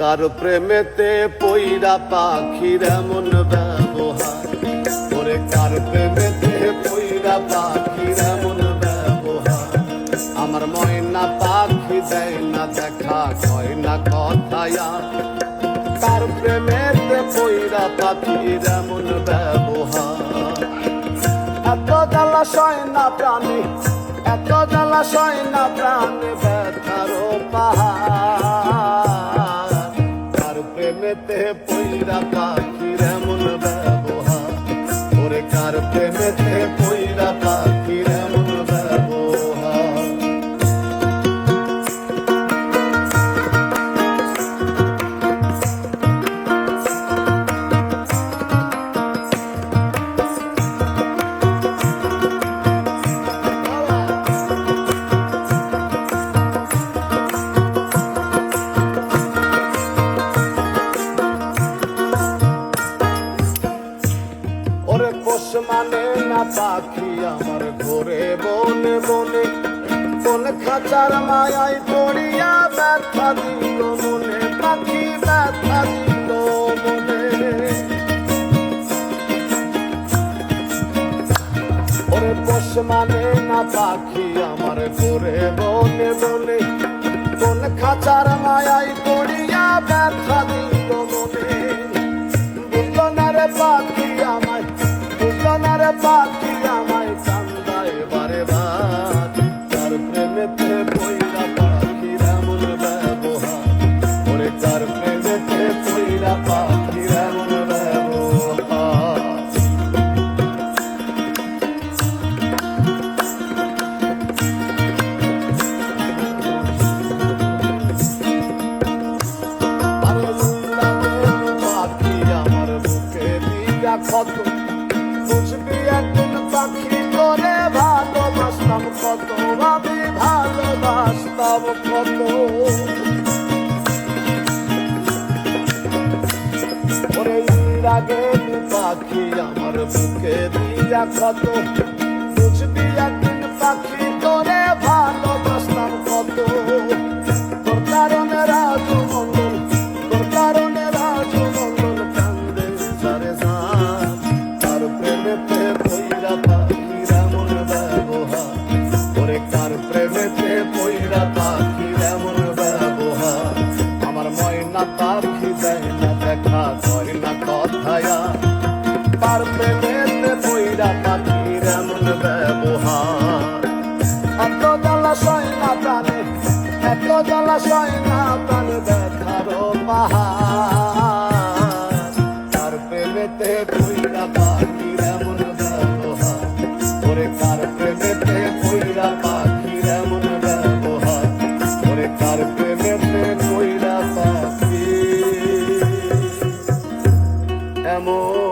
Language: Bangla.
কারো প্রেমেতে পইরা পাখির এমন ব্যবহার, ওরে কারো প্রেমেতে পইরা পাখির এমন ব্যবহার। আমার ময়না পাখি দেয় না দেখা, কয় না কথায়া। কার প্রেমেতে পইরা পাখির এমন ব্যবহার। এত জ্বালা সয় না প্রাণে, এত জ্বালা সয় না প্রাণে ব্যথারও পাহাড়। কার প্রেমেতে পইরা পাখির এমন ব্যবহার, ওরে কার প্রেমেতে পইরা পাখির এমন ব্যবহার। পোষ মানে না পাখি আমার ঘোরে বনে বনে, কোন খাঁচার মায়ায় পড়িয়া ব্যথা দিল মনে, পাখি ব্যথা দিল মনে। ওরে পোষ মানে না পাখি আমার ঘোরে বনে বনে, কোন খাঁচার মায়ায় পড়িয়া ব্যথা দিল মনে। বুঝলো না রে পাখি আমায়, বুঝলো না রে পাখি আমায় কান্দায় বারে বার। কার প্রেমেতে পইরা পাখির এমন ব্যবহার, ওরে কার প্রেমেতে পইরা পাখির এমন ব্যবহার। পাখি আমার বুকে দিয়া ক্ষত, বুঝবি একদিন পাখি করে ভালোবাসতাম কত, আমি ভালোবাসতাম কত। ওরে রাগের পাখি আমার বুকে দিয়া ক্ষত, বুঝবি একদিন পাখি করে ভালোবাসতাম কত। তোর কারণে রাজু মন্ডল, তোর কারণে রাজু মন্ডল কান্দে সারে সার। কার প্রেমেতে পইরা পাখির এমন ব্যবহার, ওরে কার প্রেমেতে পইরা পাখির এমন ব্যবহার। আমার ময়না পাখি দেয় না দেখা, কয় না কথায়া। কার প্রেমেতে পইরা পাখির এমন ব্যবহার। এত জ্বালা সয় না প্রাণে, এত জ্বালা সয় না প্রাণে ব্যথারও পাহাড়। কার প্রেমেতে পইরা পাখির এমন ব্যবহার, ওরে কার প্রেমেতে পইরা পাখির এমন ব্যবহার, ওরে কার প্রেমেতে পইরা পাখির এমন